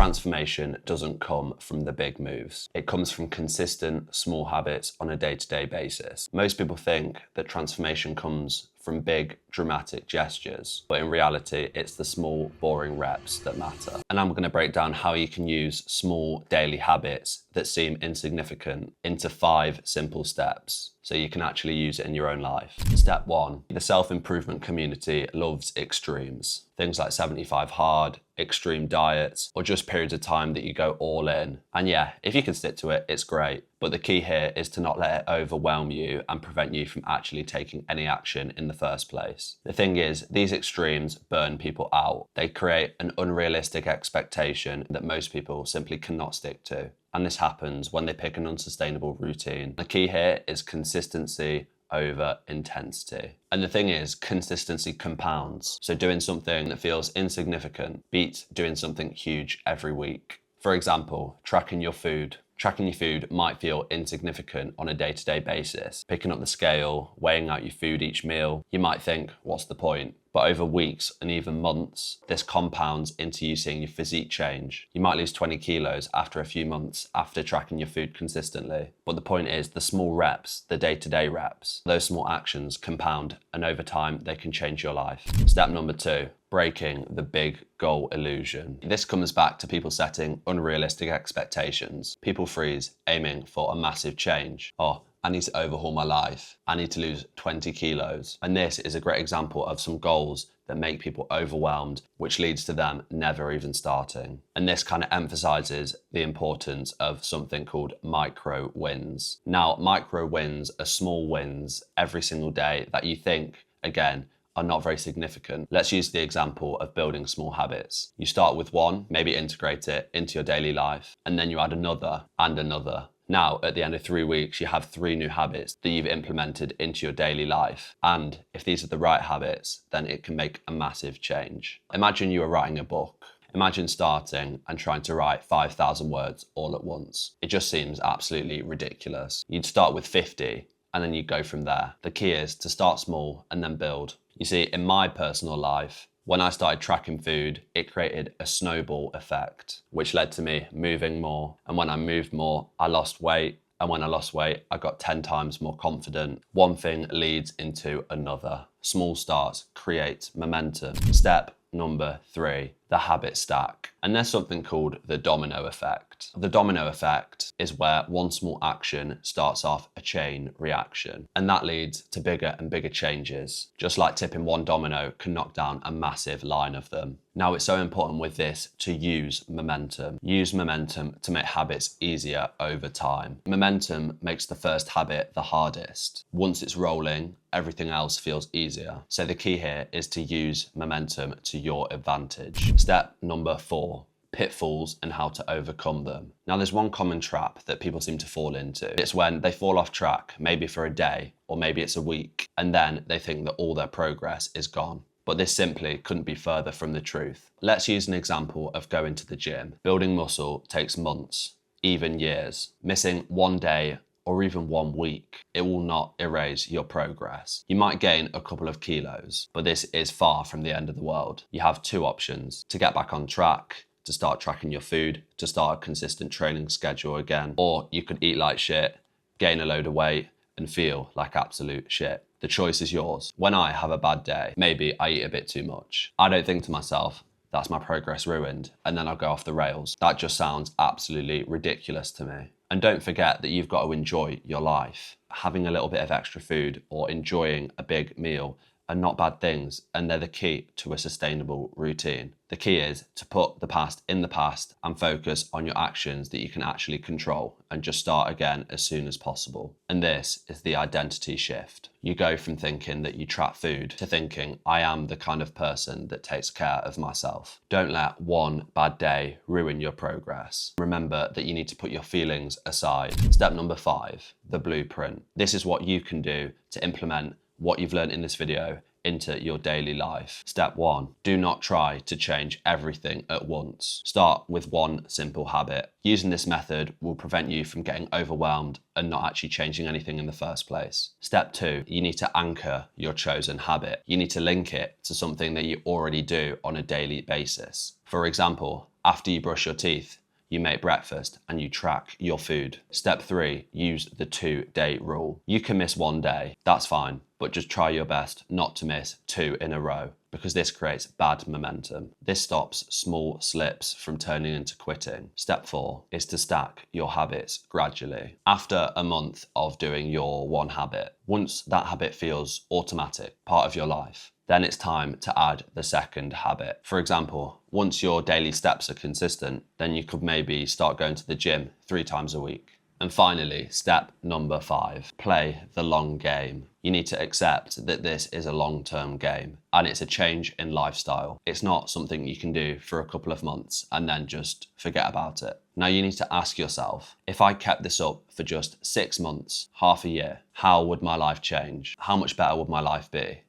transformation doesn't come from the big moves. It comes from consistent, small habits on a day-to-day basis. Most people think that transformation comes from big, dramatic gestures, but in reality, it's the small, boring reps that matter. And I'm going to break down how you can use small daily habits that seem insignificant into 5 simple steps, so you can actually use it in your own life. Step 1, the self-improvement community loves extremes. Things like 75 hard, extreme diets, or just periods of time that you go all in. And yeah, if you can stick to it, it's great. But the key here is to not let it overwhelm you and prevent you from actually taking any action in the first place. The thing is, these extremes burn people out. They create an unrealistic expectation that most people simply cannot stick to. And this happens when they pick an unsustainable routine. The key here is consistency over intensity. And the thing is, consistency compounds. So doing something that feels insignificant beats doing something huge every week. For example, tracking your food. Tracking your food might feel insignificant on a day-to-day basis. Picking up the scale, weighing out your food each meal, you might think, what's the point? But over weeks and even months, this compounds into you seeing your physique change. You might lose 20 kilos after a few months after tracking your food consistently. But the point is, the small reps, the day-to-day reps, those small actions compound, and over time, they can change your life. Step number 2, breaking the big goal illusion. This comes back to people setting unrealistic expectations. People freeze aiming for a massive change. Oh, I need to overhaul my life. I need to lose 20 kilos. And this is a great example of some goals that make people overwhelmed, which leads to them never even starting. And this kind of emphasizes the importance of something called micro wins. Now, micro wins are small wins every single day that you think, again, are not very significant. Let's use the example of building small habits. You start with one, maybe integrate it into your daily life, and then you add another and another. Now, at the end of 3 weeks, you have 3 new habits that you've implemented into your daily life. And if these are the right habits, then it can make a massive change. Imagine you are writing a book. Imagine starting and trying to write 5,000 words all at once. It just seems absolutely ridiculous. You'd start with 50 and then you go from there. The key is to start small and then build. You see, in my personal life, when I started tracking food, it created a snowball effect, which led to me moving more. And when I moved more, I lost weight. And when I lost weight, I got 10 times more confident. One thing leads into another. Small starts create momentum. Step number 3, the habit stack. And there's something called the domino effect. The domino effect is where one small action starts off a chain reaction, and that leads to bigger and bigger changes. Just like tipping one domino can knock down a massive line of them. Now, it's so important with this to use momentum. Use momentum to make habits easier over time. Momentum makes the first habit the hardest. Once it's rolling, everything else feels easier. So the key here is to use momentum to your advantage. Step number 4, pitfalls and how to overcome them. Now, there's one common trap that people seem to fall into. It's when they fall off track, maybe for a day, or maybe it's a week, and then they think that all their progress is gone. But this simply couldn't be further from the truth. Let's use an example of going to the gym. Building muscle takes months, even years. Missing one day or even 1 week, it will not erase your progress. You might gain a couple of kilos, but this is far from the end of the world. You have 2 options: to get back on track, to start tracking your food, to start a consistent training schedule again, or you could eat like shit, gain a load of weight, and feel like absolute shit. The choice is yours. When I have a bad day, maybe I eat a bit too much. I don't think to myself, that's my progress ruined, and then I'll go off the rails. That just sounds absolutely ridiculous to me. And don't forget that you've got to enjoy your life. Having a little bit of extra food or enjoying a big meal are not bad things, and they're the key to a sustainable routine. The key is to put the past in the past and focus on your actions that you can actually control and just start again as soon as possible. And this is the identity shift. You go from thinking that you track food to thinking, I am the kind of person that takes care of myself. Don't let one bad day ruin your progress. Remember that you need to put your feelings aside. Step number 5, the blueprint. This is what you can do to implement what you've learned in this video into your daily life. Step 1, do not try to change everything at once. Start with one simple habit. Using this method will prevent you from getting overwhelmed and not actually changing anything in the first place. Step 2, you need to anchor your chosen habit. You need to link it to something that you already do on a daily basis. For example, After you brush your teeth, you make breakfast and you track your food. Step 3, use the 2-day rule. You can miss one day, that's fine, but just try your best not to miss 2 in a row, because this creates bad momentum. This stops small slips from turning into quitting. Step 4 is to stack your habits gradually. After a month of doing your one habit, once that habit feels automatic, part of your life, then it's time to add the second habit. For example, once your daily steps are consistent, then you could maybe start going to the gym 3 times a week. And finally, step number 5, play the long game. You need to accept that this is a long-term game and it's a change in lifestyle. It's not something you can do for a couple of months and then just forget about it. Now you need to ask yourself, if I kept this up for just 6 months, half a year, how would my life change? How much better would my life be?